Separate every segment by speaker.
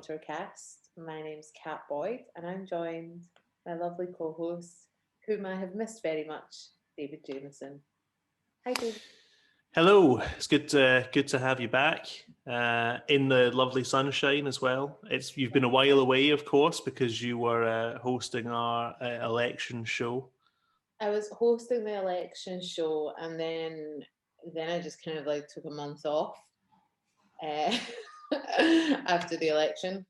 Speaker 1: Sauntercast. My name's Kat Boyd, and I'm joined by my lovely co-host, whom I have missed very much, David Jameson. Hi, David.
Speaker 2: Hello, it's good to have you back in the lovely sunshine as well. It's you've been a while away, of course, because you were hosting our election show.
Speaker 1: I was hosting the election show, and then I just kind of like took a month off uh, after the election.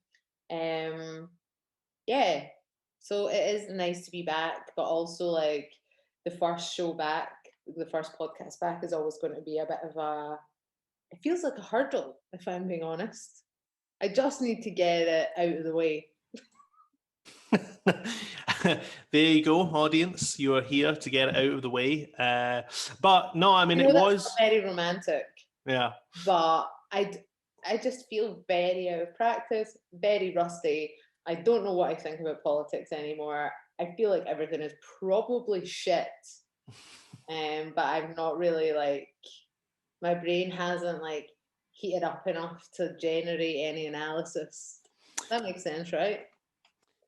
Speaker 1: Um, yeah, so it is nice to be back, but also like the first show back, the first podcast back is always going to be a bit of a, it feels like a hurdle, if I'm being honest. I just need to get it out of the way.
Speaker 2: There you go, audience. You are here to get it out of the way. But no, I mean
Speaker 1: I
Speaker 2: it
Speaker 1: know that's
Speaker 2: was.
Speaker 1: not very romantic,
Speaker 2: Yeah.
Speaker 1: but I just feel very out of practice, very rusty. I don't know what I think about politics anymore. I feel like everything is probably shit. But I'm not really like, my brain hasn't like heated up enough to generate any analysis. That makes sense, right?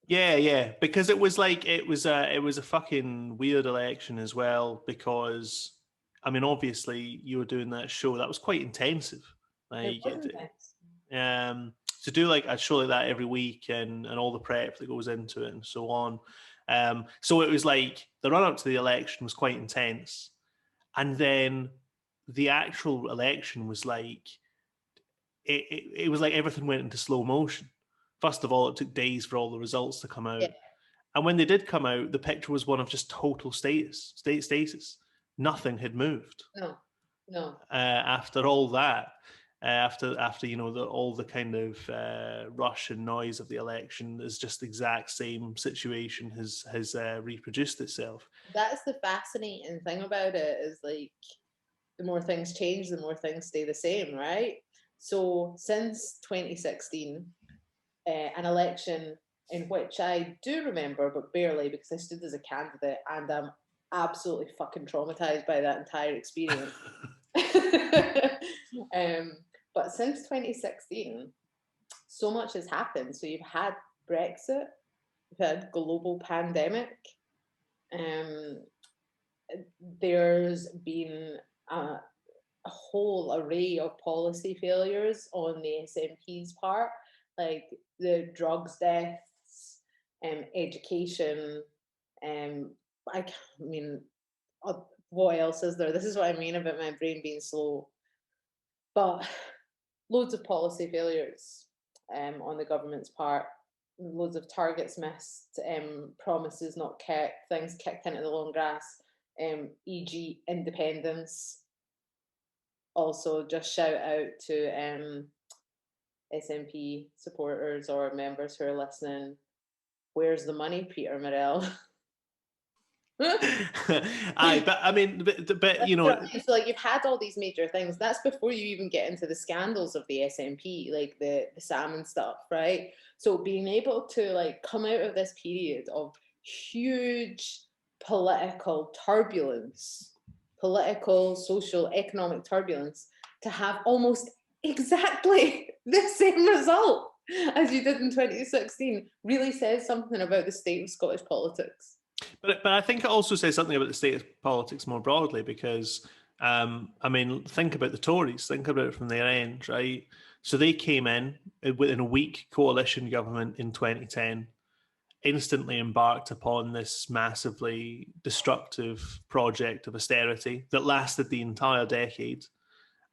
Speaker 2: Yeah, because it was a fucking weird election as well because I mean obviously you were doing that show that was quite intensive.
Speaker 1: It
Speaker 2: Like
Speaker 1: wasn't nice.
Speaker 2: to do like a show like that every week and all the prep that goes into it and so on. So it was like the run up to the election was quite intense, and then the actual election was like it was like everything went into slow motion. First of all, it took days for all the results to come
Speaker 1: Yeah.
Speaker 2: out, and when they did come out, the picture was one of just total stasis. Nothing had moved
Speaker 1: No. No.
Speaker 2: after all that. After all the kind of rush and noise of the election, is just the exact same situation has reproduced itself.
Speaker 1: That's the fascinating thing about it is like the more things change, the more things stay the same, right? So since 2016, an election in which I do remember, but barely because I stood as a candidate and I'm absolutely fucking traumatized by that entire experience. um, but since 2016, so much has happened. So you've had Brexit, you've had global pandemic, um, there's been a whole array of policy failures on the SNP's part, like the drugs deaths, education. Um, I mean, what else is there? This is what I mean about my brain being slow. But loads of policy failures on the government's part, loads of targets missed, promises not kept, things kicked into the long grass, e.g., independence. Also, just shout out to SNP supporters or members who are listening. Where's the money, Peter Morell?
Speaker 2: But I mean, but you know,
Speaker 1: So like you've had all these major things. That's before you even get into the scandals of the SNP, like the salmon stuff, right? So being able to like come out of this period of huge political turbulence, political, social, economic turbulence, to have almost exactly the same result as you did in 2016 really says something about the state of Scottish politics.
Speaker 2: but I think it also says something about the state of politics more broadly because I mean, think about the Tories. Think about it from their end, right? So they came in within a weak coalition government in 2010, instantly embarked upon this massively destructive project of austerity that lasted the entire decade,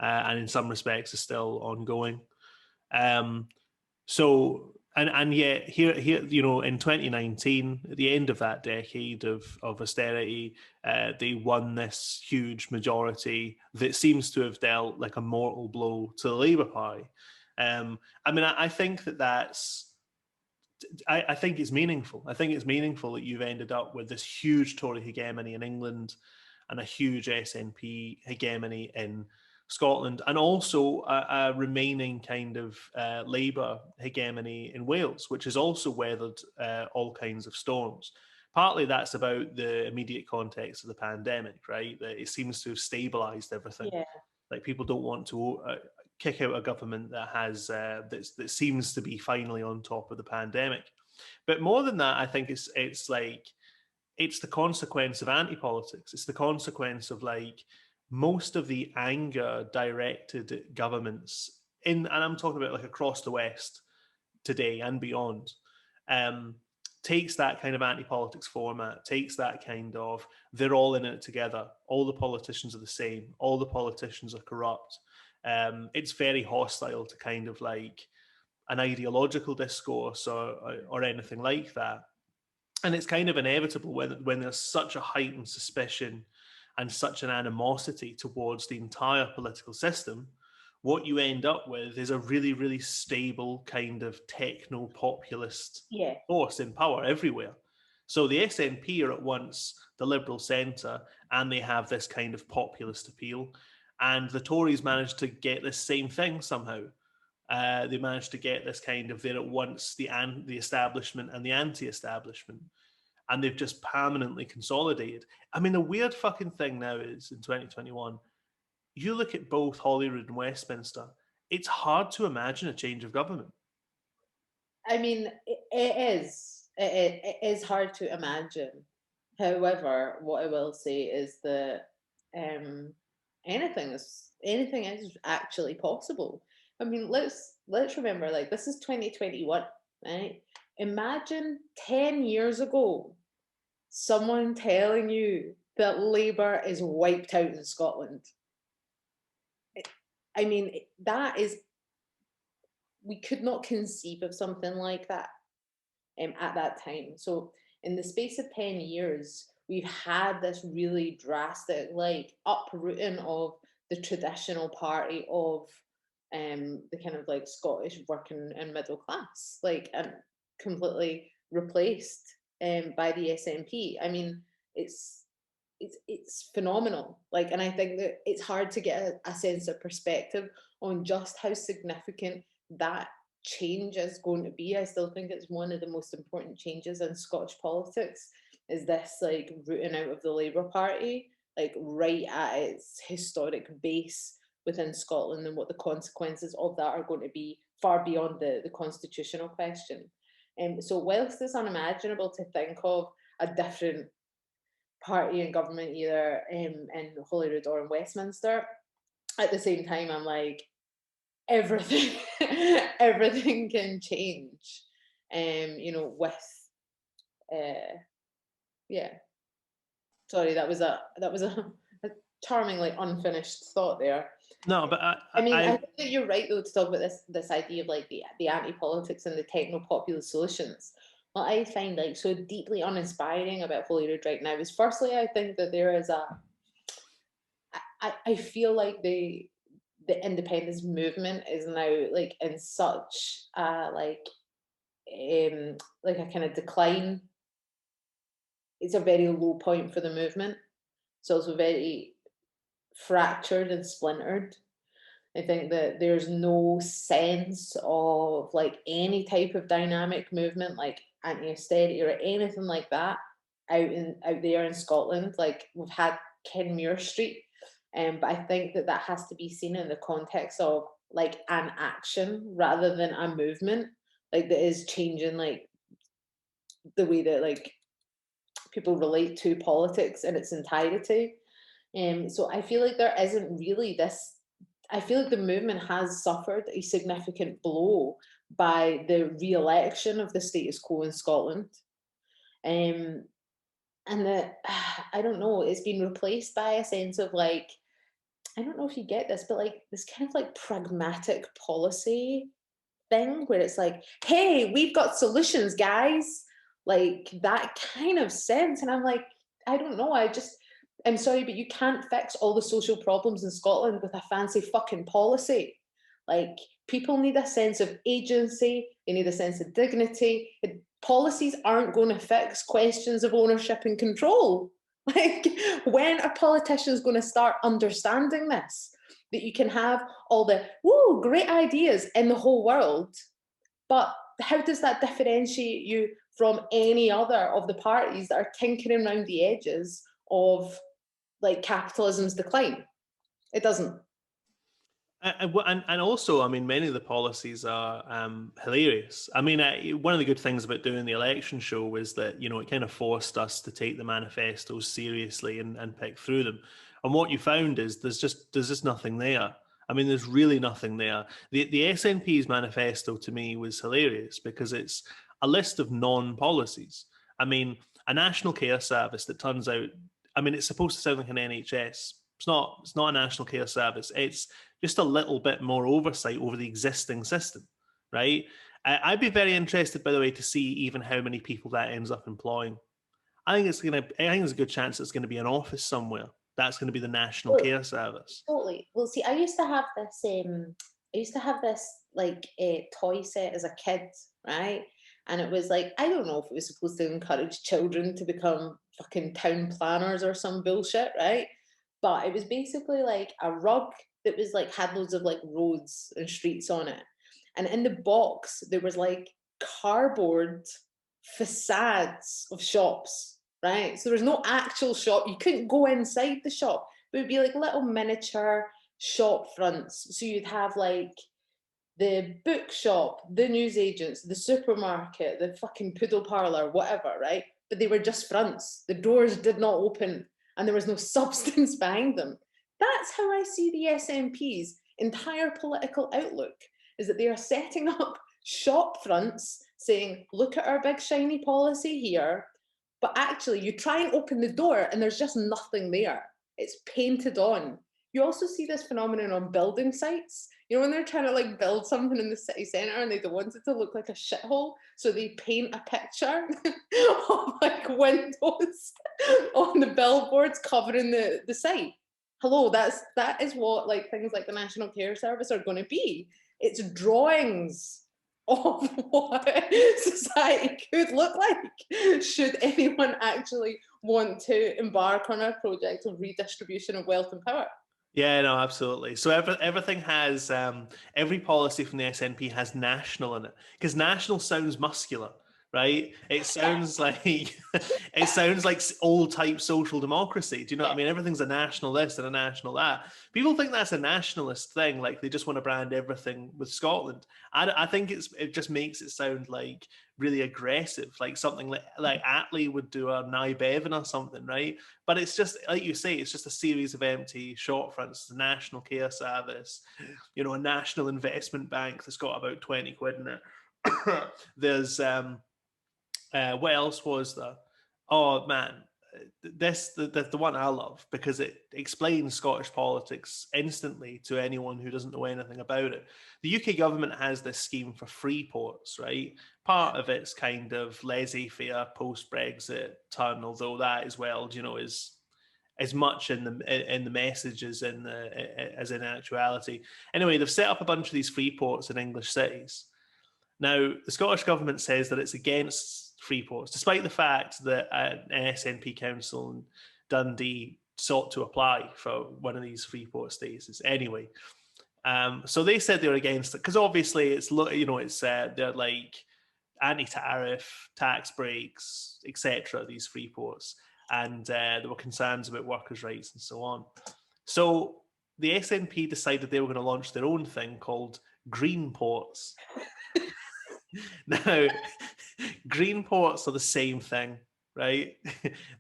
Speaker 2: and in some respects is still ongoing. Um, so and yet here in 2019, at the end of that decade of austerity, they won this huge majority that seems to have dealt like a mortal blow to the Labour Party. I mean, I think that's. I think it's meaningful. I think it's meaningful that you've ended up with this huge Tory hegemony in England and a huge SNP hegemony in Scotland, and also a remaining kind of Labour hegemony in Wales, which has also weathered all kinds of storms. Partly that's about the immediate context of the pandemic, right? That it seems to have stabilised everything.
Speaker 1: Yeah.
Speaker 2: Like people don't want to kick out a government that has that seems to be finally on top of the pandemic. But more than that, I think it's the consequence of anti-politics. It's the consequence of like most of the anger directed at governments and I'm talking about like across the West today and beyond, takes that kind of anti-politics format, takes that kind of they're all in it together. All the politicians are the same. All the politicians are corrupt. It's very hostile to kind of like an ideological discourse or anything like that. And it's kind of inevitable when there's such a heightened suspicion and such an animosity towards the entire political system. What you end up with is a really, really stable kind of techno-populist force in power everywhere. So the SNP are at once the Liberal centre, and they have this kind of populist appeal. And the Tories managed to get this same thing somehow. They managed to get this kind of, they're at once the establishment and the anti-establishment. And they've just permanently consolidated. I mean, the weird fucking thing now is, in 2021, you look at both Holyrood and Westminster, it's hard to imagine a change of government.
Speaker 1: I mean, it is hard to imagine. However, what I will say is that anything is actually possible. I mean, let's remember, like, this is 2021, right? Imagine 10 years ago, someone telling you that Labour is wiped out in Scotland. I mean, we could not conceive of something like that at that time. So in the space of 10 years, we've had this really drastic, like, uprooting of the traditional party of the kind of like Scottish working and middle class, like, and completely replaced by the SNP. I mean, it's phenomenal. Like, and I think that it's hard to get a sense of perspective on just how significant that change is going to be. I still think it's one of the most important changes in Scottish politics, is this like rooting out of the Labour Party, like right at its historic base within Scotland, and what the consequences of that are going to be far beyond the constitutional question. So whilst it's unimaginable to think of a different party and government either in Holyrood or in Westminster, at the same time I'm like, everything everything can change, with yeah. Sorry, that was a charmingly unfinished thought there.
Speaker 2: No, but
Speaker 1: I think that you're right though to talk about this idea of like the anti-politics and the techno-populist solutions. What I find like so deeply uninspiring about Holyrood right now is, firstly, I think that there is I feel like the independence movement is now like in such like a kind of decline. It's a very low point for the movement. It's also very fractured and splintered. I think that there's no sense of like any type of dynamic movement, like anti-austerity or anything like that, out there in Scotland. Like, we've had Kenmure Street, but I think that has to be seen in the context of like an action rather than a movement, like that is changing like the way that like people relate to politics in its entirety. So I feel like there isn't really this. I feel like the movement has suffered a significant blow by the re-election of the status quo in Scotland. And that, I don't know, it's been replaced by a sense of like, I don't know if you get this, but like this kind of like pragmatic policy thing where it's like, hey, we've got solutions, guys. Like that kind of sense. And I'm like, I don't know. I'm sorry, but you can't fix all the social problems in Scotland with a fancy fucking policy. Like, people need a sense of agency, they need a sense of dignity. Policies aren't going to fix questions of ownership and control. Like, when are politicians going to start understanding this? That you can have all the great ideas in the whole world, but how does that differentiate you from any other of the parties that are tinkering around the edges of like capitalism's decline? It doesn't.
Speaker 2: And also, I mean, many of the policies are hilarious. I mean, one of the good things about doing the election show was that, it kind of forced us to take the manifestos seriously and pick through them. And what you found is there's just nothing there. I mean, there's really nothing there. The SNP's manifesto to me was hilarious because it's a list of non-policies. I mean, a national care service that turns out, I mean, it's supposed to sound like an NHS. It's not a national care service. It's just a little bit more oversight over the existing system, right? I'd be very interested, by the way, to see even how many people that ends up employing. I think there's a good chance it's going to be an office somewhere. That's going to be the National
Speaker 1: Well,
Speaker 2: Care Service.
Speaker 1: totally. Well, see, I used to have this. I used to have this like a toy set as a kid, right? And it was like I don't know if it was supposed to encourage children to become fucking town planners or some bullshit, right? But it was basically like a rug that was like had loads of like roads and streets on it, and in the box there was like cardboard facades of shops, right? So there was no actual shop. You couldn't go inside the shop. It would be like little miniature shop fronts. So you'd have like the bookshop, the newsagents, the supermarket, the fucking poodle parlor, whatever, right? But they were just fronts. The doors did not open and there was no substance behind them. That's how I see the SNP's entire political outlook, is that they are setting up shop fronts saying, look at our big shiny policy here. But actually, you try and open the door and there's just nothing there. It's painted on. You also see this phenomenon on building sites. When they're trying to like build something in the city centre and they don't want it to look like a shithole, so they paint a picture of like windows on the billboards covering the site. Hello, that is what like things like the National Care Service are going to be. It's drawings of what society could look like should anyone actually want to embark on a project of redistribution of wealth and power.
Speaker 2: Yeah, no, absolutely. So everything has every policy from the SNP has national in it because national sounds muscular, right? It sounds like it sounds like old type social democracy. Do you know what I mean? Everything's a national this and a national that. People think that's a nationalist thing, like they just want to brand everything with Scotland. I think it just makes it sound like really aggressive, like something like Attlee would do a Nye Bevan or something, right? But it's just like you say, it's just a series of empty short fronts. The National Care Service, a national investment bank that's got about 20 quid in it. There's what else was there? Oh man, the one I love because it explains Scottish politics instantly to anyone who doesn't know anything about it. The UK government has this scheme for free ports, right? Part of it's kind of laissez-faire post-Brexit turn, although that as well, is as much in the message as in actuality. Anyway, they've set up a bunch of these free ports in English cities. Now, the Scottish government says that it's against free ports, despite the fact that an SNP council in Dundee sought to apply for one of these free port status. Anyway, so they said they were against it because obviously it's they're like anti-tariff, tax breaks, etc. These free ports, and there were concerns about workers' rights and so on. So the SNP decided they were going to launch their own thing called green ports. Now, green ports are the same thing, right?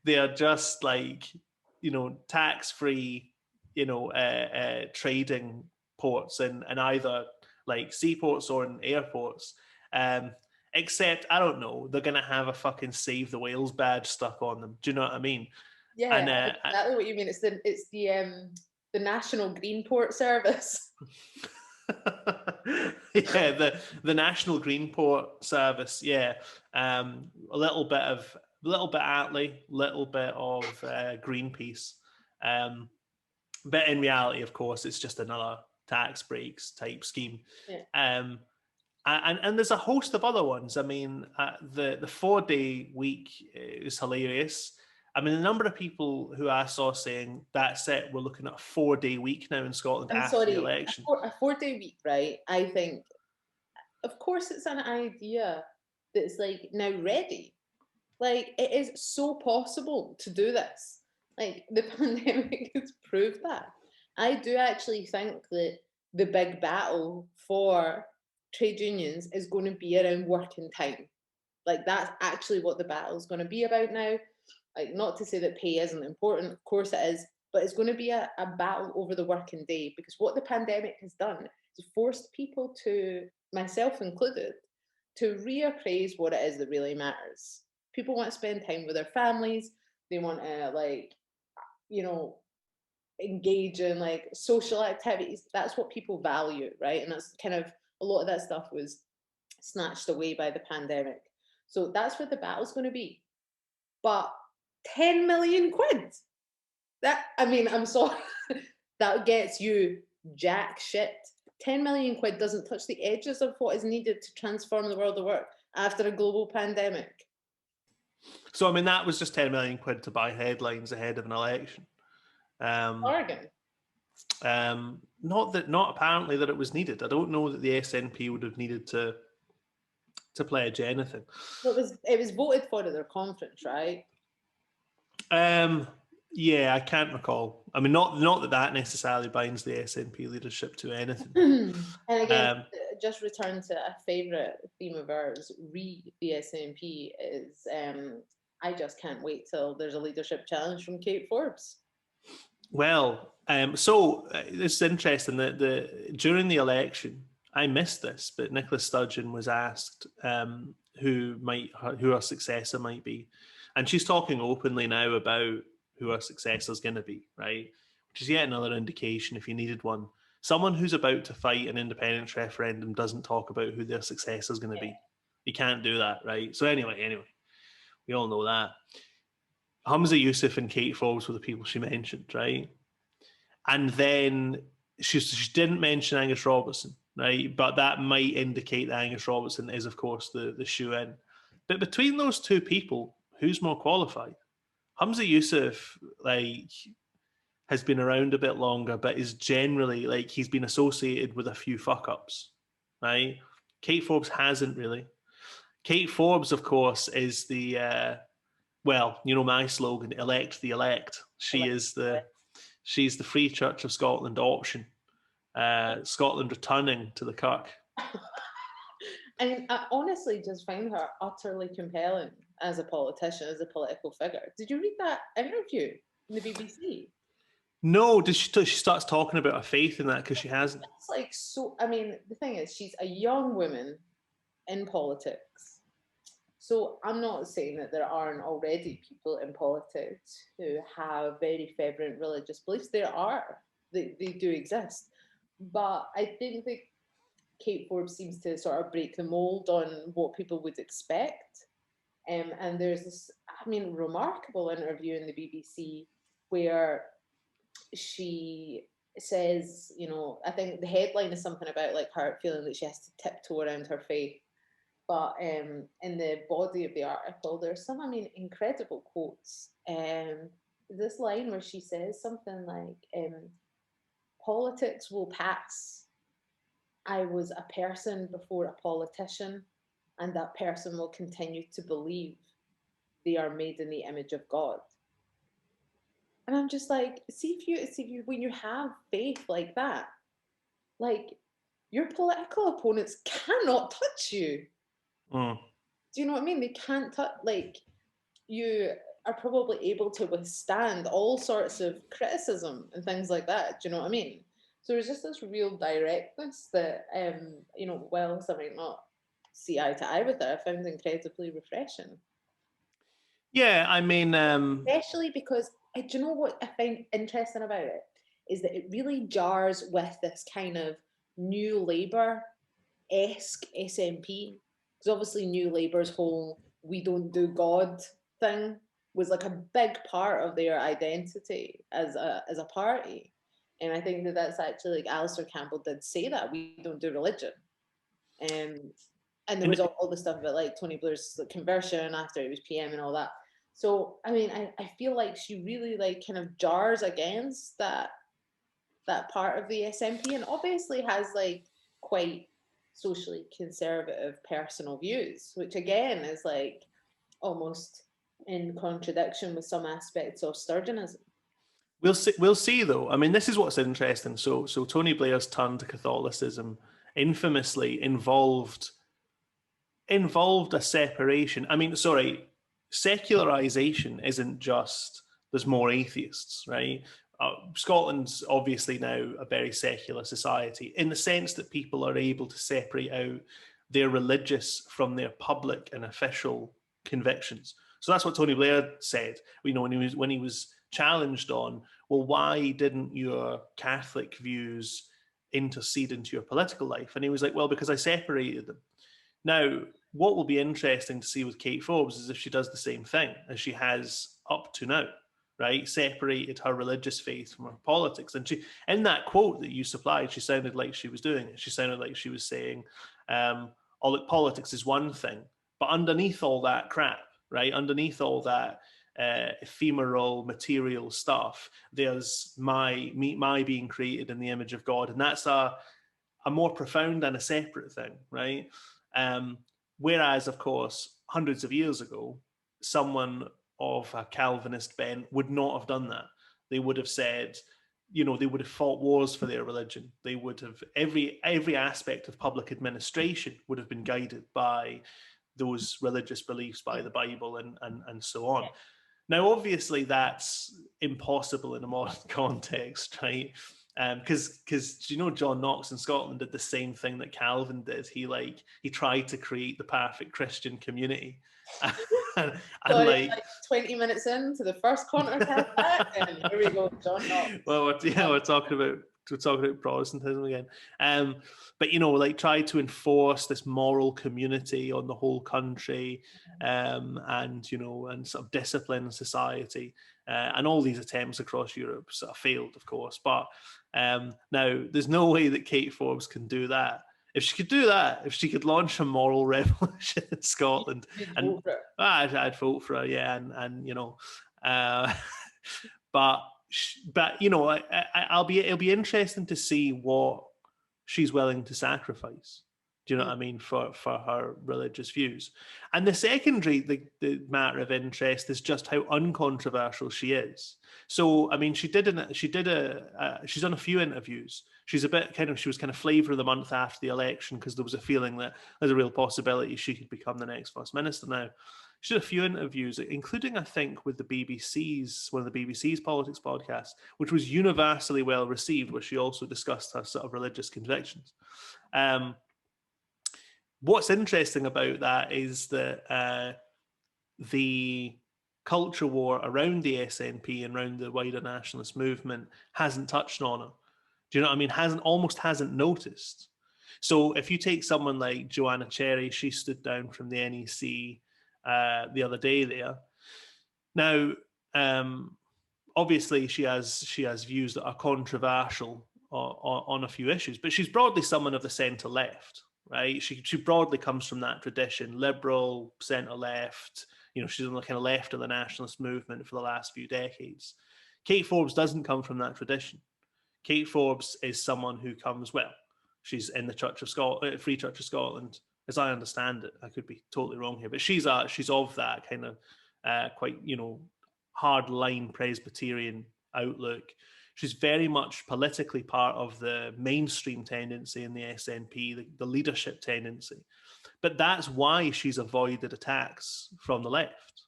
Speaker 2: They are just like, tax-free, trading ports in either like seaports or in airports. Except, I don't know, they're going to have a fucking Save the Whales badge stuck on them. Do you know what I mean?
Speaker 1: Yeah, and, exactly what you mean. It's the National Green Port Service.
Speaker 2: Yeah, the National Greenport Service. Yeah, a little bit Attlee, little bit of Greenpeace. But in reality, of course, it's just another tax breaks type scheme.
Speaker 1: Yeah.
Speaker 2: And there's a host of other ones. I mean, the 4-day week is hilarious. I mean, the number of people who I saw saying that's it, we're looking at a 4-day week now in Scotland after the election.
Speaker 1: A 4-day week, right? I think, of course, it's an idea that's like now ready. Like, it is so possible to do this. Like, the pandemic has proved that. I do actually think that the big battle for trade unions is going to be around working time. Like that's actually what the battle is going to be about now. Like not to say that pay isn't important, of course it is, but it's going to be a battle over the working day because what the pandemic has done is forced people to, myself included, to reappraise what it is that really matters. People want to spend time with their families. They want to like, you know, engage in like social activities. That's what people value, right? And that's kind of a lot of that stuff was snatched away by the pandemic. So that's what the battle's going to be. But 10 million quid. That, I mean, I'm sorry, that gets you jack shit. 10 million quid doesn't touch the edges of what is needed to transform the world of work after a global pandemic.
Speaker 2: So, I mean, that was just 10 million quid to buy headlines ahead of an election.
Speaker 1: Bargain.
Speaker 2: Not apparently that it was needed. I don't know that the SNP would have needed to pledge anything.
Speaker 1: Well, it was voted for at their conference, right?
Speaker 2: Yeah, I can't recall. I mean, not that necessarily binds the SNP leadership to anything.
Speaker 1: And again, just return to a favourite theme of ours, re the SNP, is I just can't wait till there's a leadership challenge from Kate Forbes.
Speaker 2: Well, so it's interesting that during the election, I missed this, but Nicola Sturgeon was asked who her successor might be, and she's talking openly now about who her successor is going to be, right? Which is yet another indication, if you needed one, someone who's about to fight an independence referendum doesn't talk about who their successor is going to be. You can't do that, right? So anyway, we all know that. Humza Yousaf and Kate Forbes were the people she mentioned, right? And then she didn't mention Angus Robertson, right? But that might indicate that Angus Robertson is, of course, the shoe-in. But between those two people, who's more qualified? Humza Yousaf, like, has been around a bit longer, but is generally, like, he's been associated with a few fuck-ups, right? Kate Forbes hasn't really. Kate Forbes, of course, is the, well, you know my slogan, elect the elect. She's the Free Church of Scotland option. Scotland returning to the Kirk.
Speaker 1: And I honestly just find her utterly compelling as a politician, as a political figure. Did you read that interview in the BBC?
Speaker 2: No, she starts talking about her faith in that because she hasn't.
Speaker 1: It's like so. I mean, the thing is, she's a young woman in politics. So I'm not saying that there aren't already people in politics who have very fervent religious beliefs. There are. They do exist. But I think that Kate Forbes seems to sort of break the mold on what people would expect. And there's this, I mean, remarkable interview in the BBC where she says, you know, I think the headline is something about like her feeling that she has to tiptoe around her faith. But in the body of the article, there's some, I mean, incredible quotes. This line where she says something like, politics will pass. I was a person before a politician, and that person will continue to believe they are made in the image of God. And I'm just like, see if you when you have faith like that, like your political opponents cannot touch you.
Speaker 2: Mm.
Speaker 1: Do you know what I mean? They can't touch, like, you are probably able to withstand all sorts of criticism and things like that. Do you know what I mean? So there's just this real directness that, you know, whilst I might not see eye to eye with it, I found incredibly refreshing.
Speaker 2: Yeah, I mean,
Speaker 1: Especially because, do you know what I find interesting about it? Is that it really jars with this kind of New Labour-esque SNP. Because obviously New Labour's whole "we don't do God" thing was like a big part of their identity as a party. And I think that that's actually, like, Alistair Campbell did say that, we don't do religion. And there was all the stuff about like Tony Blair's conversion after he was PM and all that. So I mean, I feel like she really like kind of jars against that part of the SNP, and obviously has like quite socially conservative personal views, which again is like almost in contradiction with some aspects of Sturgeonism.
Speaker 2: We'll see though. I mean, this is what's interesting. So Tony Blair's turn to Catholicism infamously involved a separation. I mean, sorry, secularization isn't just there's more atheists, right? Scotland's obviously now a very secular society in the sense that people are able to separate out their religious from their public and official convictions. So that's what Tony Blair said. You know, when he was challenged on, well, why didn't your Catholic views intercede into your political life? And he was like, well, because I separated them. Now, what will be interesting to see with Kate Forbes is if she does the same thing as she has up to now, right? Separated her religious faith from her politics. And she, in that quote that you supplied, she sounded like she was doing it. She sounded like she was saying, oh, look, politics is one thing, but underneath all that crap, right? Underneath all that ephemeral material stuff, there's my being created in the image of God. And that's a more profound and a separate thing, right? Whereas, of course, hundreds of years ago, someone of a Calvinist bent would not have done that. They would have said, you know, they would have fought wars for their religion. They would have every aspect of public administration would have been guided by those religious beliefs, by the Bible, and so on. Now, obviously, that's impossible in a modern context, right? Because you know, John Knox in Scotland did the same thing that Calvin did. He tried to create the perfect Christian community, and
Speaker 1: So
Speaker 2: like
Speaker 1: 20 minutes into the first counterattack, and here we go, John Knox.
Speaker 2: well, we're talking about Protestantism again. But you know, like try to enforce this moral community on the whole country, and you know, and sort of discipline society, and all these attempts across Europe sort of failed, of course. But now there's no way that Kate Forbes can do that. If she could do that, if she could launch a moral revolution in Scotland, and I'd vote for her, yeah, and you know, but you know, it'll be interesting to see what she's willing to sacrifice. Do you know what I mean, for her religious views? And the secondary, the matter of interest is just how uncontroversial she is. So, I mean, she's done a few interviews. She was kind of flavor of the month after the election because there was a feeling that there's a real possibility she could become the next first minister now. She did a few interviews, including, I think, with one of the BBC's politics podcasts, which was universally well received, where she also discussed her sort of religious convictions. What's interesting about that is that the culture war around the SNP and around the wider nationalist movement hasn't touched on her. Do you know what I mean? Hasn't noticed. So if you take someone like Joanna Cherry, she stood down from the NEC the other day there. Now, obviously, she has views that are controversial on a few issues, but she's broadly someone of the centre left. Right, she broadly comes from that tradition, liberal, centre left. You know, she's on the kind of left of the nationalist movement for the last few decades. Kate Forbes doesn't come from that tradition. Kate Forbes is someone who comes, well, she's in the Church of Scotland, Free Church of Scotland, as I understand it. I could be totally wrong here, but she's of that kind of quite, you know, hard line Presbyterian outlook. She's very much politically part of the mainstream tendency in the SNP, the leadership tendency. But that's why she's avoided attacks from the left,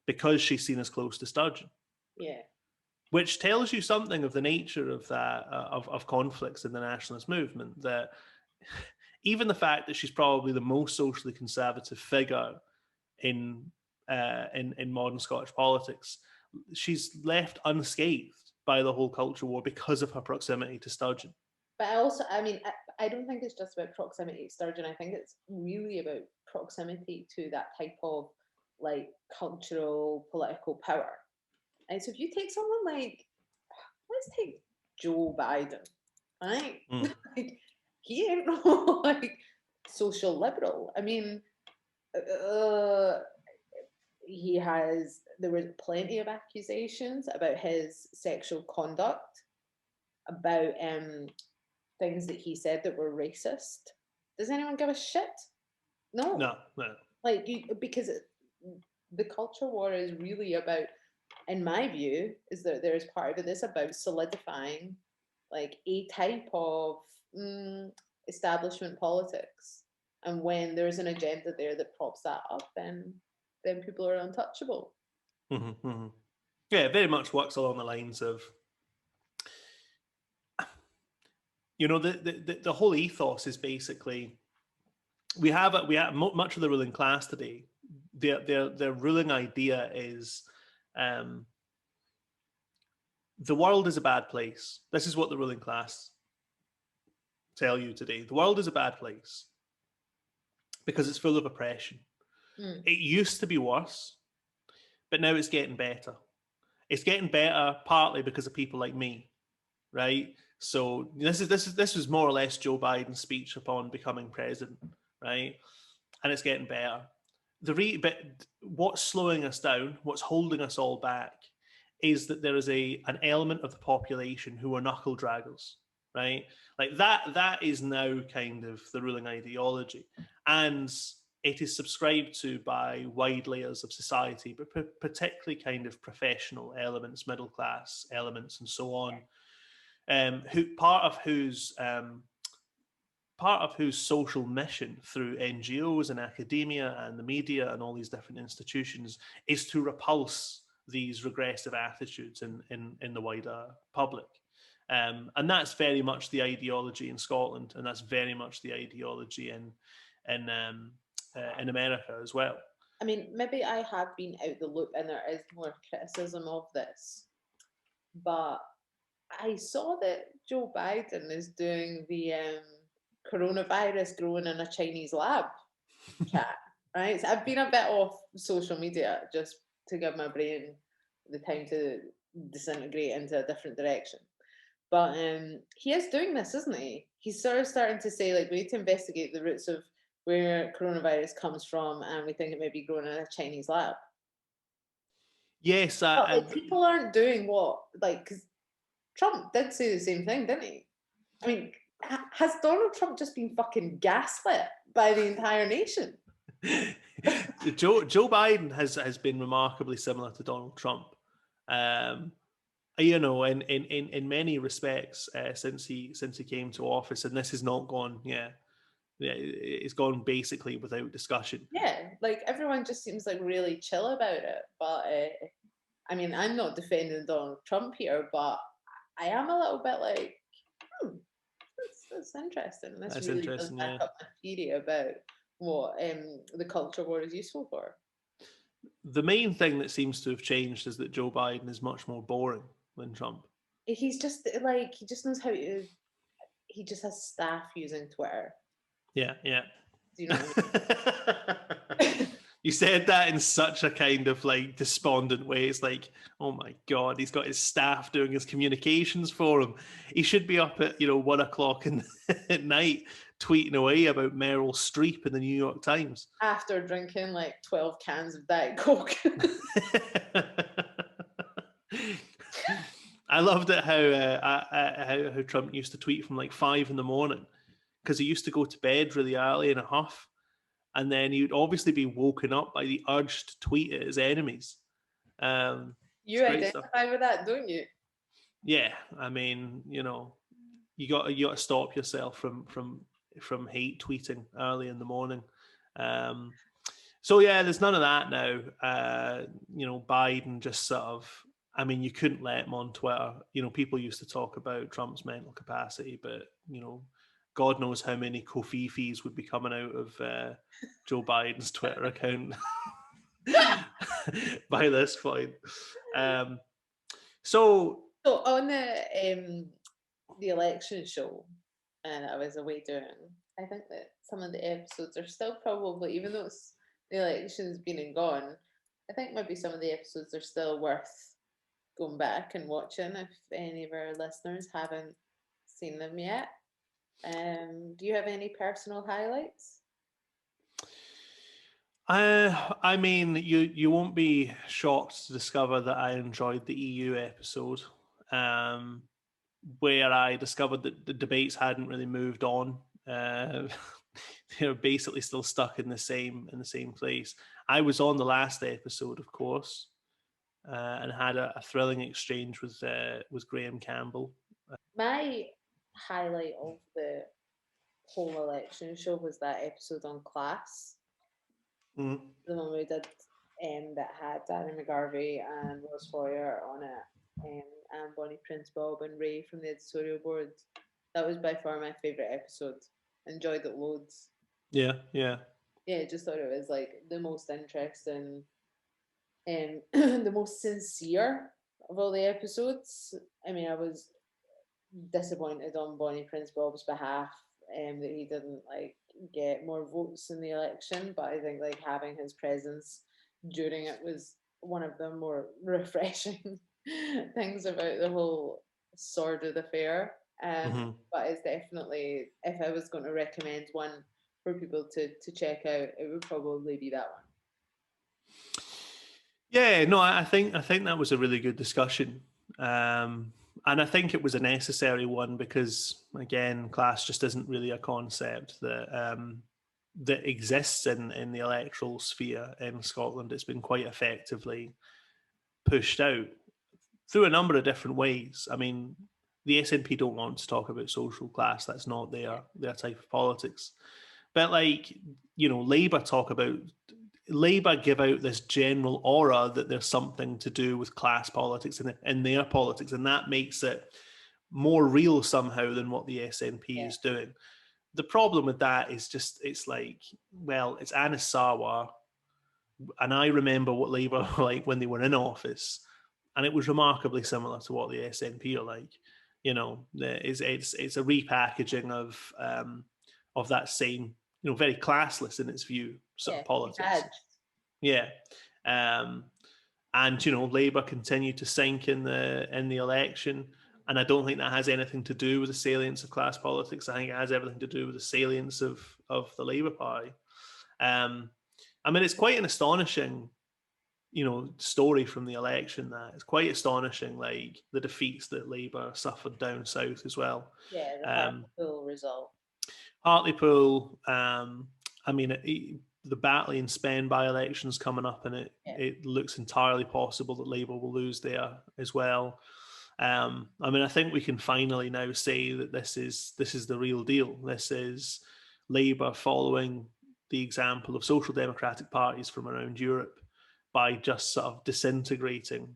Speaker 2: because she's seen as close to Sturgeon.
Speaker 1: Yeah.
Speaker 2: Which tells you something of the nature of that, of conflicts in the nationalist movement, that even the fact that she's probably the most socially conservative figure in modern Scottish politics, she's left unscathed by the whole culture war because of her proximity to Sturgeon.
Speaker 1: But I don't think it's just about proximity to Sturgeon. I think it's really about proximity to that type of like cultural, political power. And so if you take someone like, let's take Joe Biden, right? Like, he ain't no like social liberal. I mean, there were plenty of accusations about his sexual conduct, about things that he said that were racist. Does anyone give a shit? No.
Speaker 2: No.
Speaker 1: Like, because the culture war is really about in my view, is that there's part of this about solidifying like a type of establishment politics. And when there's an agenda there that props that up, then people are untouchable.
Speaker 2: Mm-hmm, mm-hmm. Yeah, it very much works along the lines of, you know, the whole ethos is basically we have much of the ruling class today. Their ruling idea is the world is a bad place. This is what the ruling class tell you today. The world is a bad place because it's full of oppression. It used to be worse, but now it's getting better. It's getting better partly because of people like me, right? So this was more or less Joe Biden's speech upon becoming president, right? And it's getting better. But what's slowing us down, what's holding us all back, is that there is an element of the population who are knuckle draggers, right? Like that is now kind of the ruling ideology, and it is subscribed to by wide layers of society, but particularly kind of professional elements, middle class elements, and so on. Who part of whose social mission through NGOs and academia and the media and all these different institutions is to repulse these regressive attitudes in the wider public. And that's very much the ideology in Scotland, and that's very much the ideology in America as well.
Speaker 1: I mean, maybe I have been out the loop and there is more criticism of this, but I saw that Joe Biden is doing the coronavirus growing in a Chinese lab chat, right? So I've been a bit off social media just to give my brain the time to disintegrate into a different direction. But he is doing this, isn't he? He's sort of starting to say, like, we need to investigate the roots of where coronavirus comes from, and we think it may be grown in a Chinese lab.
Speaker 2: Yes,
Speaker 1: but like, people aren't doing what, like, because Trump did say the same thing, didn't he? I mean, has Donald Trump just been fucking gaslit by the entire nation?
Speaker 2: Joe Biden has been remarkably similar to Donald Trump. You know, in many respects, since he came to office, and this has not gone, it's gone basically without discussion.
Speaker 1: Yeah, like everyone just seems like really chill about it. But I mean, I'm not defending Donald Trump here, but I am a little bit like, that's interesting. This
Speaker 2: That's
Speaker 1: really
Speaker 2: interesting,
Speaker 1: does back up my theory about what the culture war is useful for.
Speaker 2: The main thing that seems to have changed is that Joe Biden is much more boring than Trump.
Speaker 1: He's just like, he just knows how to. He just has staff using Twitter.
Speaker 2: Yeah.
Speaker 1: Do you know what I mean?
Speaker 2: You said that in such a kind of like despondent way. It's like, oh my God, he's got his staff doing his communications for him. He should be up at 1 o'clock at night tweeting away about Meryl Streep in the New York Times
Speaker 1: after drinking like 12 cans of Diet Coke.
Speaker 2: I loved it how Trump used to tweet from like 5 a.m. because he used to go to bed really early in a huff. And then he would obviously be woken up by the urge to tweet at his enemies.
Speaker 1: You identify with that, don't you?
Speaker 2: Yeah, I mean, you got to stop yourself from hate tweeting early in the morning. So yeah, there's none of that now. Biden just sort of. I mean, you couldn't let him on Twitter. People used to talk about Trump's mental capacity, but God knows how many covfefes would be coming out of Joe Biden's Twitter account by this point. So
Speaker 1: on the election show that I was away doing, I think that some of the episodes are still probably, even though the election's been and gone, I think maybe some of the episodes are still worth going back and watching if any of our listeners haven't seen them yet. Do you have any personal highlights?
Speaker 2: I mean, you won't be shocked to discover that I enjoyed the EU episode, where I discovered that the debates hadn't really moved on. They're basically still stuck in the same place. I was on the last episode, of course. and had a thrilling exchange with Graham Campbell.
Speaker 1: My highlight of the whole election show was that episode on class,
Speaker 2: Mm.
Speaker 1: the one we did, that had Danny McGarvey and Ross Foyer on it, and Bonnie Prince Bob and Ray from the editorial board. That was by far my favourite episode. Enjoyed it loads.
Speaker 2: Yeah, yeah.
Speaker 1: Yeah, just thought it was like the most interesting and the most sincere of all the episodes. I mean, I was disappointed on Bonnie Prince Bob's behalf, that he didn't like get more votes in the election, but I think like having his presence during it was one of the more refreshing things about the whole sordid affair.
Speaker 2: Mm-hmm.
Speaker 1: But it's definitely, if I was going to recommend one for people to check out, it would probably be that one.
Speaker 2: Yeah, no, I think that was a really good discussion, and I think it was a necessary one because again, class just isn't really a concept that exists in the electoral sphere in Scotland. It's been quite effectively pushed out through a number of different ways. I mean, the SNP don't want to talk about social class. That's not their type of politics. But like, Labour give out this general aura that there's something to do with class politics in their politics, and that makes it more real somehow than what the SNP is doing. The problem with that is just it's like, well, it's Anas Sarwar, and I remember what Labour were like when they were in office, and it was remarkably similar to what the SNP are like. It's a repackaging of that same, very classless in its view sort of politics. Yeah. And Labour continued to sink in the election, and I don't think that has anything to do with the salience of class politics. I think it has everything to do with the salience of the Labour Party. I mean, it's quite an astonishing, story from the election. That it's quite astonishing, like the defeats that Labour suffered down south as well.
Speaker 1: Yeah, the Hartlepool result.
Speaker 2: Hartlepool. I mean, the Batley and Spen by-elections coming up, and it looks entirely possible that Labour will lose there as well. I mean, I think we can finally now say that this is the real deal. This is Labour following the example of social democratic parties from around Europe by just sort of disintegrating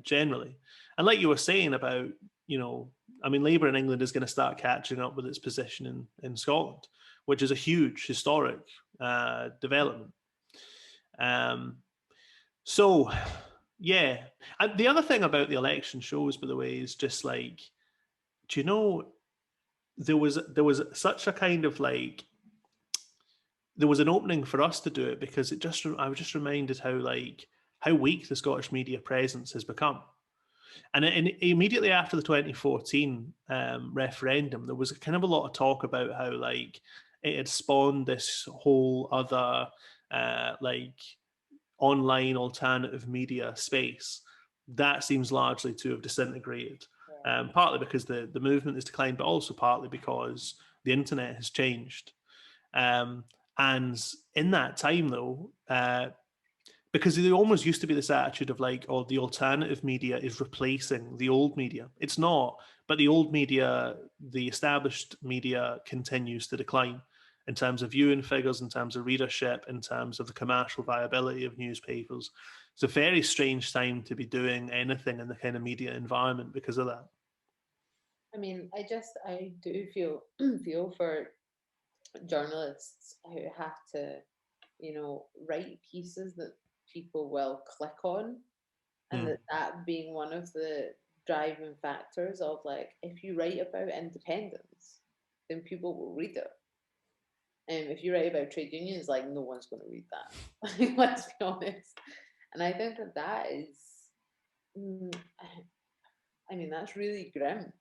Speaker 2: generally. And like you were saying about, I mean, Labour in England is going to start catching up with its position in Scotland, which is a huge historic development. So, yeah. And the other thing about the election shows, by the way, is just like, do you know, there was such a kind of like, there was an opening for us to do it because I was just reminded how weak the Scottish media presence has become. And immediately after the 2014 referendum, there was kind of a lot of talk about how like it had spawned this whole other like online alternative media space that seems largely to have disintegrated. Partly because the movement has declined, but also partly because the internet has changed. And in that time, though, because there almost used to be this attitude of like, oh, the alternative media is replacing the old media. It's not, but the old media, the established media continues to decline in terms of viewing figures, in terms of readership, in terms of the commercial viability of newspapers. It's a very strange time to be doing anything in the kind of media environment because of that.
Speaker 1: I mean, I do feel for journalists who have to, write pieces that people will click on, and that being one of the driving factors of like, if you write about independence, then people will read it. And if you write about trade unions, like no one's going to read that. Let's be honest. And I think that is, I mean, that's really grim.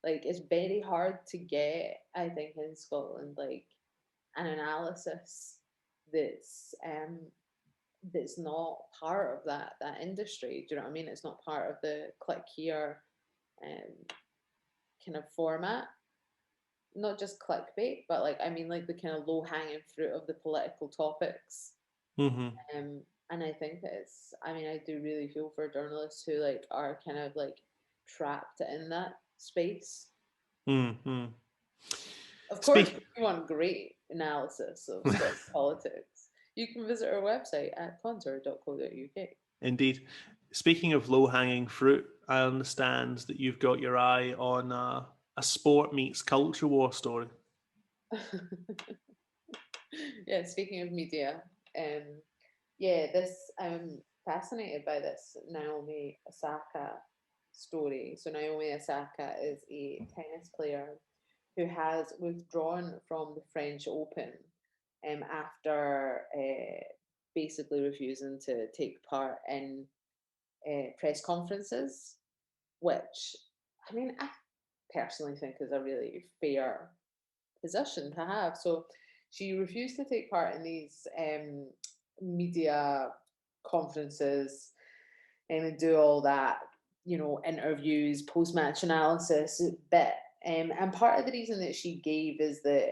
Speaker 1: Like, it's very hard to get, I think, in Scotland, like an analysis that's not part of that industry. Do you know what I mean? It's not part of the click here kind of format. Not just clickbait, but like, I mean, like the kind of low hanging fruit of the political topics.
Speaker 2: Mm-hmm.
Speaker 1: And I think it's, I mean, I do really feel for journalists who like are kind of like trapped in that space.
Speaker 2: Mm-hmm.
Speaker 1: Of course, if
Speaker 2: Speak
Speaker 1: you want great analysis of Scottish politics, you can visit our website at contour.co.uk.
Speaker 2: Indeed. Speaking of low-hanging fruit, I understand that you've got your eye on a sport meets culture war story.
Speaker 1: Yeah, speaking of media, um, yeah, this I'm fascinated by this Naomi Osaka story. So Naomi Osaka is a tennis player who has withdrawn from the French Open after basically refusing to take part in press conferences, which I mean I personally think is a really fair position to have. So she refused to take part in these media conferences and do all that, you know, interviews, post match analysis bit. And part of the reason that she gave is that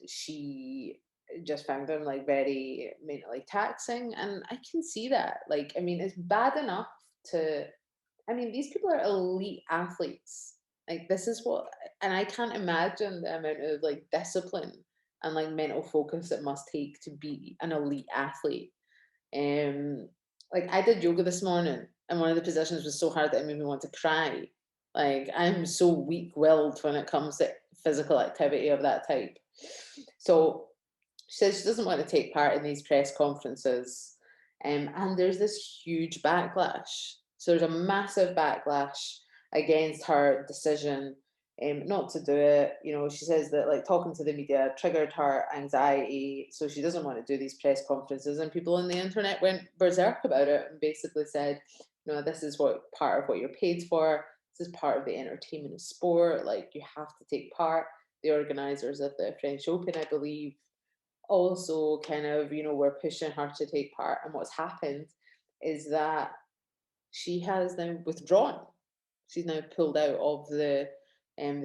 Speaker 1: she just found them like very mentally taxing. And I can see that. Like, I mean, it's bad enough to, I mean, these people are elite athletes. Like, this is what, and I can't imagine the amount of like discipline and like mental focus it must take to be an elite athlete. Um, like I did yoga this morning, and one of the positions was so hard that it made me want to cry. Like I'm so weak-willed when it comes to physical activity of that type. So she says she doesn't want to take part in these press conferences, and there's this huge backlash. So there's a massive backlash against her decision not to do it. You know, she says that like talking to the media triggered her anxiety, so she doesn't want to do these press conferences. And people on the internet went berserk about it and basically said, you know, this is what part of what you're paid for. This is part of the entertainment of sport. Like you have to take part. The organizers of the French Open, I believe, also kind of, you know, were pushing her to take part. And what's happened is that she has now withdrawn. She's now pulled out of the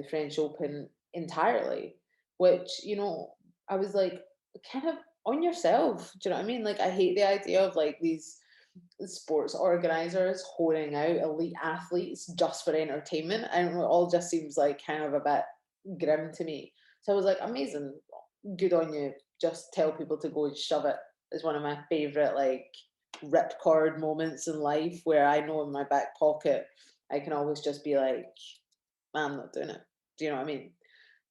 Speaker 1: French Open entirely, which, you know, I was like, kind of on yourself. Do you know what I mean? Like, I hate the idea of like these sports organizers holding out elite athletes just for entertainment. I don't know, it all just seems like kind of a bit grim to me. So I was like, amazing, good on you. Just tell people to go and shove it. Is one of my favorite like ripcord moments in life where I know in my back pocket I can always just be like, I'm not doing it. Do you know what I mean?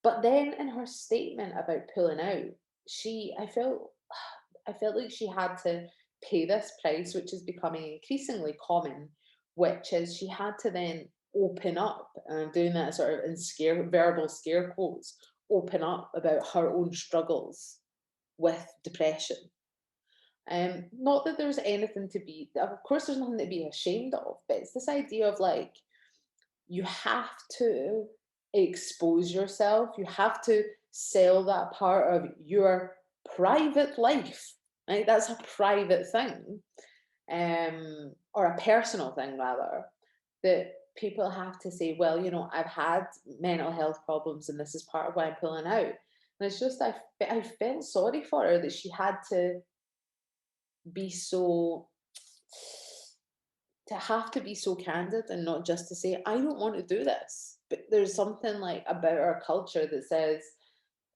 Speaker 1: But then in her statement about pulling out, I felt like she had to pay this price, which is becoming increasingly common, which is she had to then open up, and I'm doing that sort of in verbal scare quotes, open up about her own struggles with depression. Not that there's anything to be, of course, there's nothing to be ashamed of, but it's this idea of like, you have to expose yourself, you have to sell that part of your private life, right? That's a private thing, or a personal thing rather, that people have to say, well, you know, I've had mental health problems and this is part of why I'm pulling out. And it's just, I felt sorry for her that she had to be so to have to be so candid and not just to say I don't want to do this, but there's something like about our culture that says,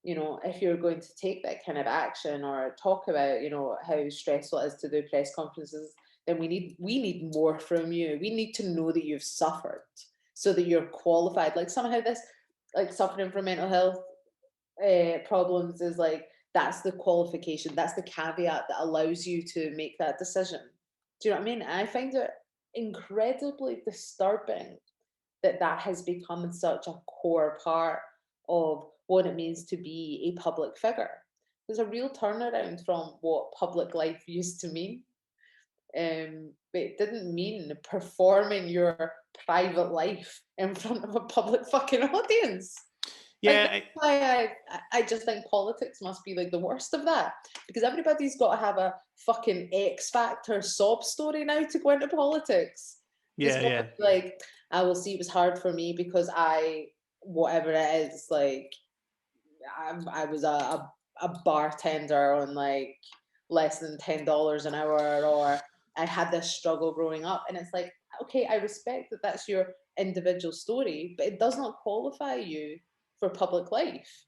Speaker 1: you know, if you're going to take that kind of action or talk about, you know, how stressful it is to do press conferences, then we need more from you. We need to know that you've suffered so that you're qualified. Like somehow this, like suffering from mental health problems is like that's the qualification, that's the caveat that allows you to make that decision. Do you know what I mean? And I find it incredibly disturbing that that has become such a core part of what it means to be a public figure. There's a real turnaround from what public life used to mean. But it didn't mean performing your private life in front of a public fucking audience. Like
Speaker 2: Yeah,
Speaker 1: that's why I just think politics must be like the worst of that, because everybody's got to have a fucking X Factor sob story now to go into politics. There's got to
Speaker 2: yeah.
Speaker 1: be like, I will see it was hard for me because I whatever it is, like I was a bartender on like less than $10 an hour, or I had this struggle growing up. And it's like, okay, I respect that that's your individual story, but it does not qualify you for public life.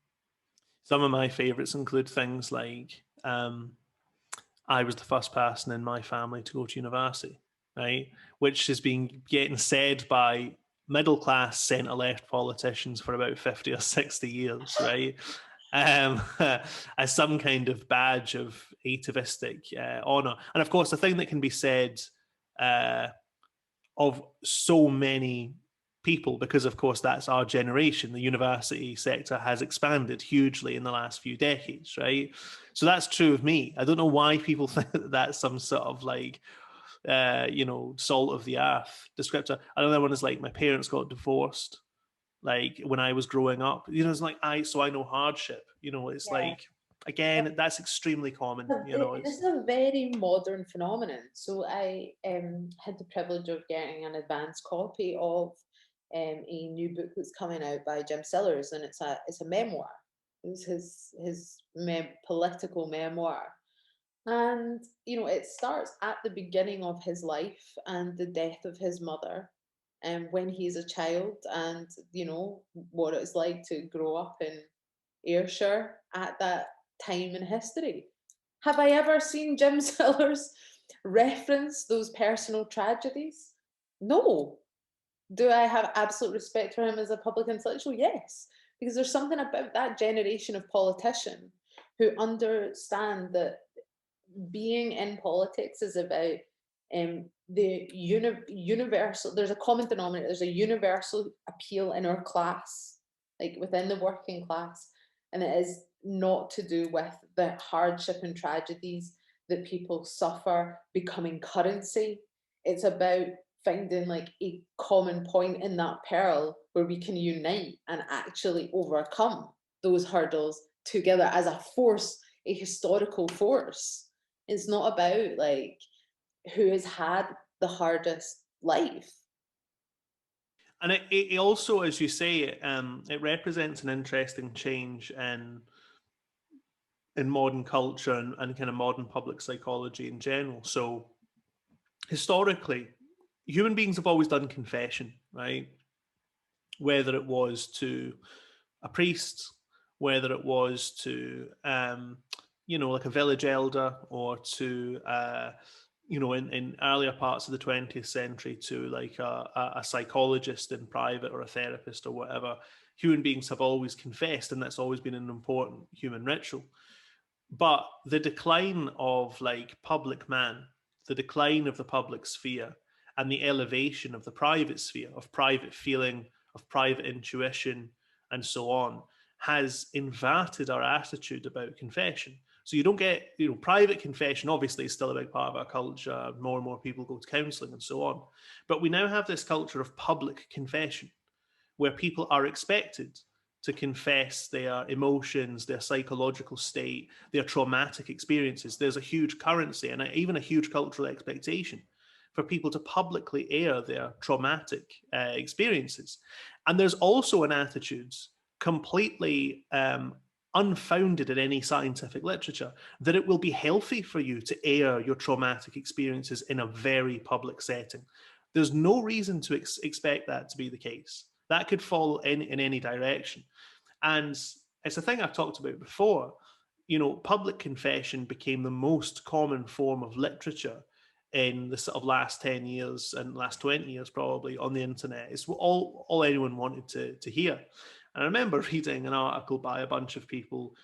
Speaker 2: Some of my favourites include things like I was the first person in my family to go to university, right? Which has been getting said by middle class centre left politicians for about 50 or 60 years, right? Um, as some kind of badge of atavistic honour. And of course, the thing that can be said uh, of so many people, because of course that's our generation, the university sector has expanded hugely in the last few decades, right? So that's true of me. I don't know why people think that that's some sort of like salt of the earth descriptor. Another one is like my parents got divorced like when I was growing up. It's like I know hardship. It's
Speaker 1: Yeah.
Speaker 2: like again, that's extremely common.
Speaker 1: This
Speaker 2: It's
Speaker 1: is a very modern phenomenon. So I had the privilege of getting an advance copy of a new book that's coming out by Jim Sellers, and it's a memoir. It's his political memoir, and it starts at the beginning of his life and the death of his mother, and when he's a child, and what it's like to grow up in Ayrshire at that time in history. Have I ever seen Jim Sellers reference those personal tragedies? No. Do I have absolute respect for him as a public intellectual? Yes. Because there's something about that generation of politician who understand that being in politics is about universal. There's a common denominator. There's a universal appeal in our class, like within the working class, and it is not to do with the hardship and tragedies that people suffer becoming currency. It's about finding like a common point in that peril where we can unite and actually overcome those hurdles together as a force, a historical force. It's not about like who has had the hardest life.
Speaker 2: And it also, as you say, it represents an interesting change in modern culture and kind of modern public psychology in general. So historically, human beings have always done confession, right? Whether it was to a priest, whether it was to like a village elder, or to in earlier parts of the 20th century to like a psychologist in private or a therapist or whatever. Human beings have always confessed, and that's always been an important human ritual. But the decline of like public man, the decline of the public sphere, and the elevation of the private sphere, of private feeling, of private intuition, and so on, has inverted our attitude about confession. So you don't get, private confession obviously is still a big part of our culture. More and more people go to counseling and so on. But we now have this culture of public confession where people are expected to confess their emotions, their psychological state, their traumatic experiences. There's a huge currency and even a huge cultural expectation for people to publicly air their traumatic experiences. And there's also an attitude completely unfounded in any scientific literature that it will be healthy for you to air your traumatic experiences in a very public setting. There's no reason to expect that to be the case. That could fall in any direction. And it's a thing I've talked about before. Public confession became the most common form of literature in the sort of last 10 years and last 20 years probably on the internet. It's all anyone wanted to hear. And I remember reading an article by a bunch of people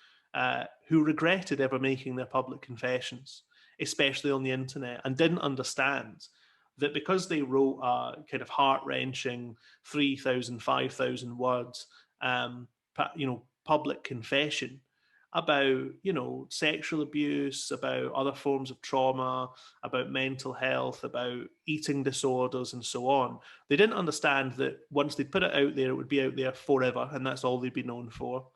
Speaker 2: who regretted ever making their public confessions, especially on the internet, and didn't understand that because they wrote a kind of heart-wrenching 3,000, 5,000 words, public confession about, sexual abuse, about other forms of trauma, about mental health, about eating disorders, and so on. They didn't understand that once they put it out there, it would be out there forever, and that's all they'd be known for.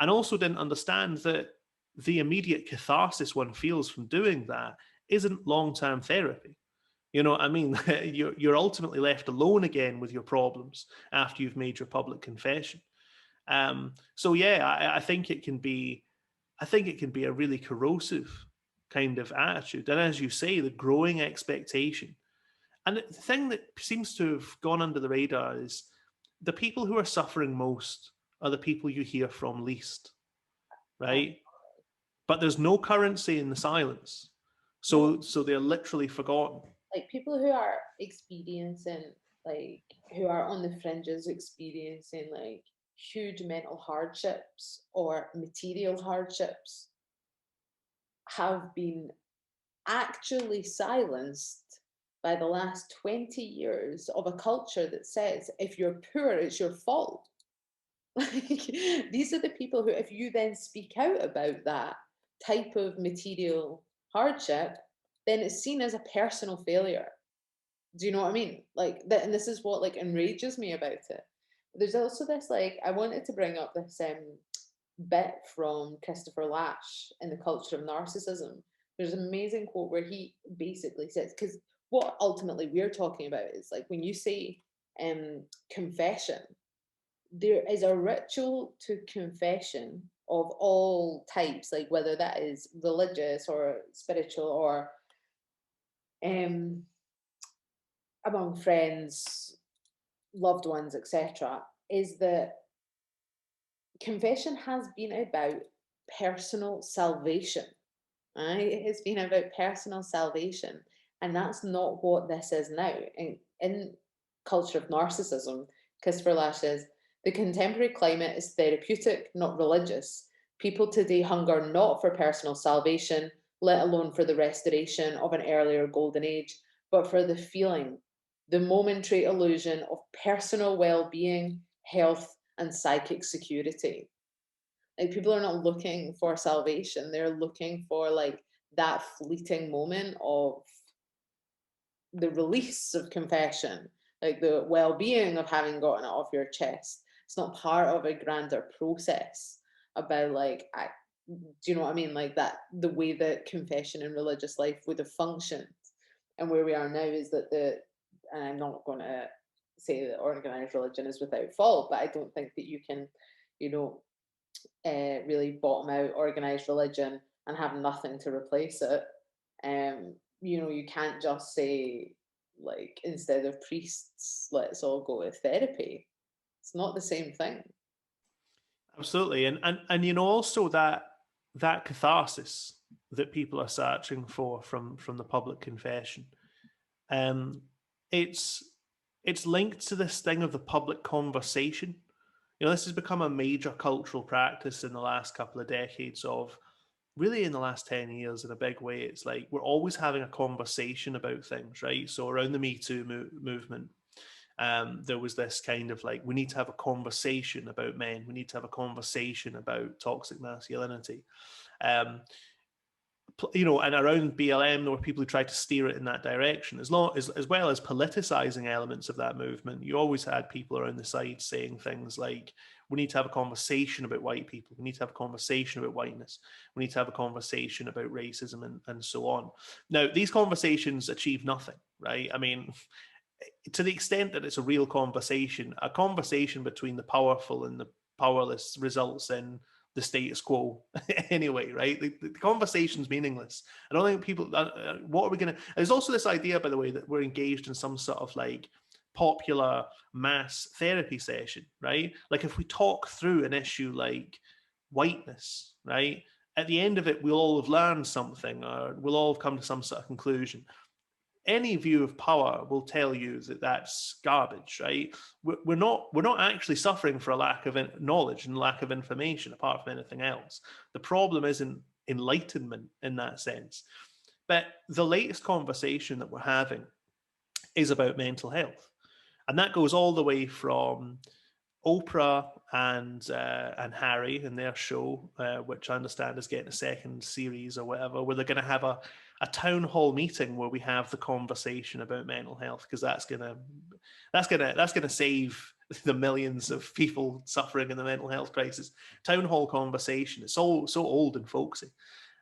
Speaker 2: And also didn't understand that the immediate catharsis one feels from doing that isn't long-term therapy. You know what I mean? You're ultimately left alone again with your problems after you've made your public confession. So yeah, I think it can be a really corrosive kind of attitude. And as you say, the growing expectation. And the thing that seems to have gone under the radar is the people who are suffering most are the people you hear from least, right? But there's no currency in the silence. So they're literally forgotten.
Speaker 1: Like people who are experiencing, like who are on the fringes experiencing like huge mental hardships or material hardships have been actually silenced by the last 20 years of a culture that says if you're poor, it's your fault. Like, these are the people who, if you then speak out about that type of material hardship, then it's seen as a personal failure. Do you know what I mean? Like that, and this is what like enrages me about it. There's also this like I wanted to bring up this bit from Christopher Lasch in The Culture of Narcissism. There's an amazing quote where he basically says, because what ultimately we're talking about is like when you say confession, there is a ritual to confession of all types, like whether that is religious or spiritual or among friends, loved ones, etc., is that confession has been about personal salvation. Right? It has been about personal salvation. And that's not what this is now. In Culture of Narcissism, Christopher Lasch says, the contemporary climate is therapeutic, not religious. People today hunger not for personal salvation, let alone for the restoration of an earlier golden age, but for the feeling, the momentary illusion of personal well-being, health, and psychic security. Like people are not looking for salvation, they're looking for like that fleeting moment of the release of confession, like the well-being of having gotten it off your chest. It's not part of a grander process about like do you know what I mean, like that the way that confession in religious life would have functioned. And where we are now is that and I'm not going to say that organized religion is without fault, but I don't think that you can, you know, really bottom out organized religion and have nothing to replace it. You know, you can't just say like instead of priests, let's all go to therapy. It's not the same thing.
Speaker 2: Absolutely. And you know, also that catharsis that people are searching for from the public confession. It's linked to this thing of the public conversation. You know, this has become a major cultural practice in the last couple of decades of really in the last 10 years in a big way. It's like we're always having a conversation about things, right? So around the Me Too movement, there was this kind of like, we need to have a conversation about men. We need to have a conversation about toxic masculinity. You know, and around BLM, there were people who tried to steer it in that direction, as well as politicizing elements of that movement. You always had people around the side saying things like, we need to have a conversation about white people. We need to have a conversation about whiteness. We need to have a conversation about racism and so on. Now, these conversations achieve nothing, right? I mean, to the extent that it's a real conversation, a conversation between the powerful and the powerless results in the status quo anyway, right? The conversation's meaningless. I don't think people, what are we going to, there's also this idea, by the way, that we're engaged in some sort of like popular mass therapy session, right? Like if we talk through an issue like whiteness, right? At the end of it, we'll all have learned something or we'll all have come to some sort of conclusion. Any view of power will tell you that that's garbage, right? We're not actually suffering for a lack of knowledge and lack of information apart from anything else. The problem isn't enlightenment in that sense. But the latest conversation that we're having is about mental health. And that goes all the way from Oprah and Harry and their show, which I understand is getting a second series or whatever, where they're going to have a town hall meeting where we have the conversation about mental health, because that's gonna save the millions of people suffering in the mental health crisis. Town hall conversation. It's so old and folksy,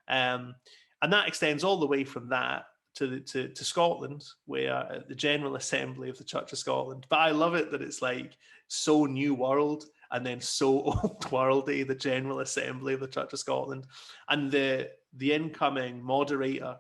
Speaker 2: and that extends all the way from that to Scotland, where the General Assembly of the Church of Scotland. But I love it that it's like so new world and then so old worldy, the General Assembly of the Church of Scotland. And the the incoming moderator,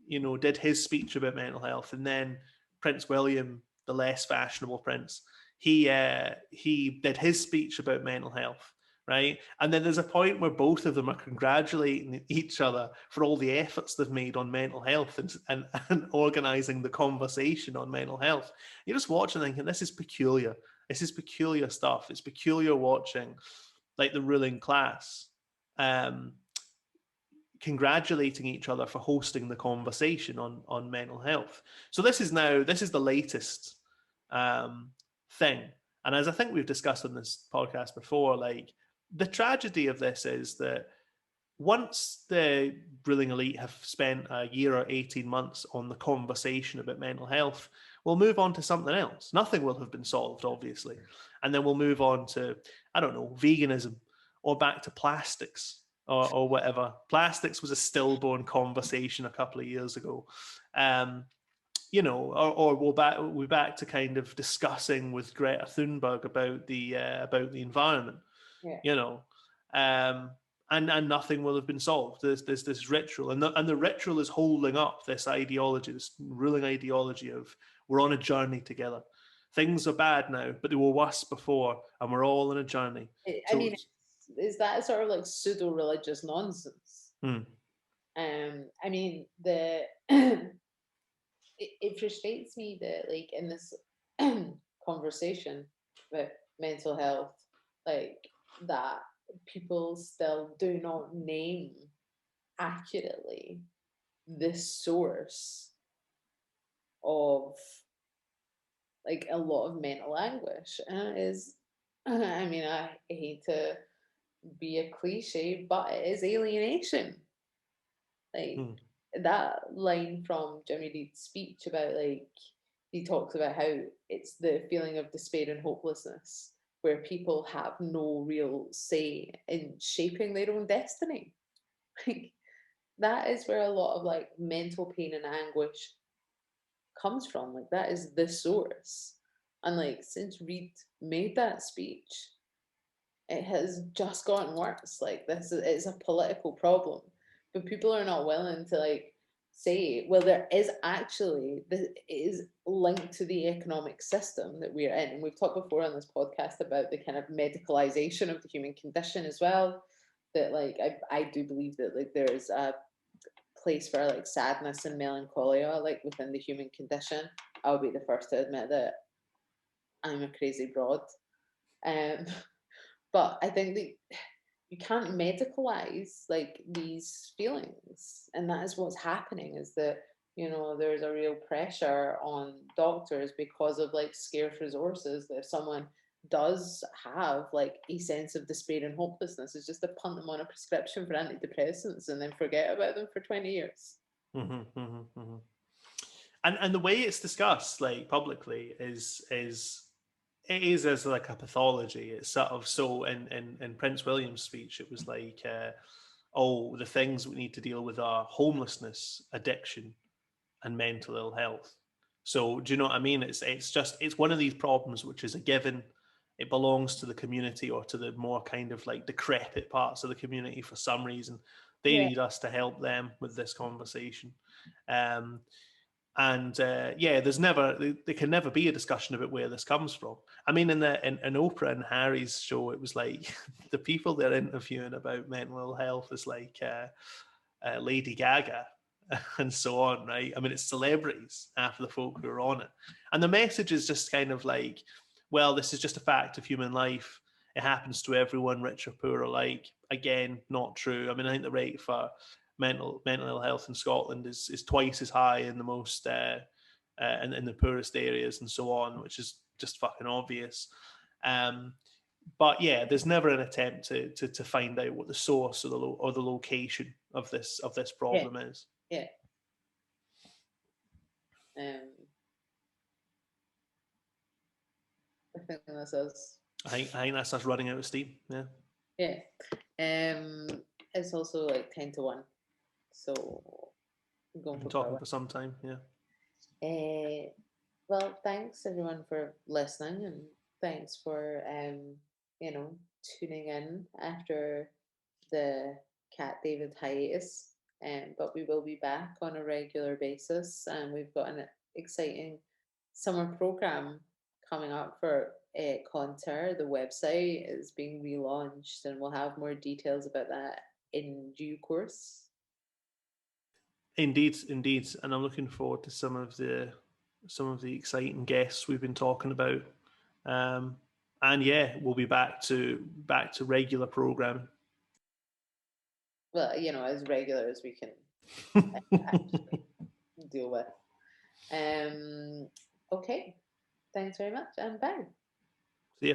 Speaker 2: did his speech about mental health, and then Prince William, the less fashionable prince, he did his speech about mental health, right? And then there's a point where both of them are congratulating each other for all the efforts they've made on mental health and organizing the conversation on mental health. You're just watching thinking, this is peculiar. This is peculiar stuff. It's peculiar watching like the ruling class congratulating each other for hosting the conversation on mental health. So this is the latest thing. And as I think we've discussed on this podcast before, like the tragedy of this is that once the ruling elite have spent a year or 18 months on the conversation about mental health, we'll move on to something else. Nothing will have been solved, obviously. And then we'll move on to, I don't know, veganism or back to plastics or whatever. Plastics was a stillborn conversation a couple of years ago. Or we're back to kind of discussing with Greta Thunberg about the environment.
Speaker 1: Yeah.
Speaker 2: And nothing will have been solved. There's this ritual, and the ritual is holding up this ideology, this ruling ideology of we're on a journey together. Things are bad now, but they were worse before, and we're all on a journey.
Speaker 1: I mean, is that sort of like pseudo-religious nonsense? I mean, it frustrates me that, like, in this conversation about mental health, like, that people still do not name accurately the source of, like, a lot of mental anguish. And it is, I mean, I hate to be a cliche, but it is alienation. Like, that line from Jimmy Reed's speech about, like, he talks about how it's the feeling of despair and hopelessness where people have no real say in shaping their own destiny. Like, that is where a lot of, like, mental pain and anguish comes from. Like, that is the source. And, like, since Reed made that speech, it has just gotten worse. Like, it's a political problem, but people are not willing to, like, say, well, there is actually, this is linked to the economic system that we're in. And we've talked before on this podcast about the kind of medicalization of the human condition as well. That, like, I do believe that, like, there is a place for, like, sadness and melancholia, like, within the human condition. I'll be the first to admit that I'm a crazy broad. But I think that you can't medicalize, like, these feelings, and that is what's happening. Is that, there's a real pressure on doctors because of, like, scarce resources, that if someone does have, like, a sense of despair and hopelessness, it's just to punt them on a prescription for antidepressants and then forget about them for 20 years.
Speaker 2: And the way it's discussed, like, publicly is it is as like a pathology. It's sort of, so in Prince William's speech, it was like, the things we need to deal with are homelessness, addiction, and mental ill health. So do you know what I mean? It's one of these problems which is a given. It belongs to the community, or to the more kind of like decrepit parts of the community for some reason. They need us to help them with this conversation. There's there can never be a discussion about where this comes from. I mean, in Oprah and Harry's show, it was like the people they're interviewing about mental ill health is like Lady Gaga and so on, right? I mean, it's celebrities, half of the folk who are on it, and the message is just kind of like, well, this is just a fact of human life. It happens to everyone, rich or poor alike. Again, not true. I mean, I think the rate for mental ill health in Scotland is twice as high in the most in the poorest areas and so on, which is just fucking obvious. But yeah, there's never an attempt to find out what the source or the location of this problem is.
Speaker 1: Yeah. I think that's us.
Speaker 2: I think that's us running out of steam. Yeah.
Speaker 1: Yeah. It's also like 10 to 1. So I'm going
Speaker 2: for talking for some time. Yeah.
Speaker 1: Well, thanks everyone for listening, and thanks for tuning in after the Cat David hiatus. but we will be back on a regular basis, and we've got an exciting summer program coming up for Conter. The website is being relaunched, and we'll have more details about that in due course.
Speaker 2: Indeed, indeed, and I'm looking forward to some of the exciting guests we've been talking about. And yeah, we'll be back to regular programming.
Speaker 1: Well, as regular as we can actually deal with. Okay, thanks very much, and bye.
Speaker 2: See ya.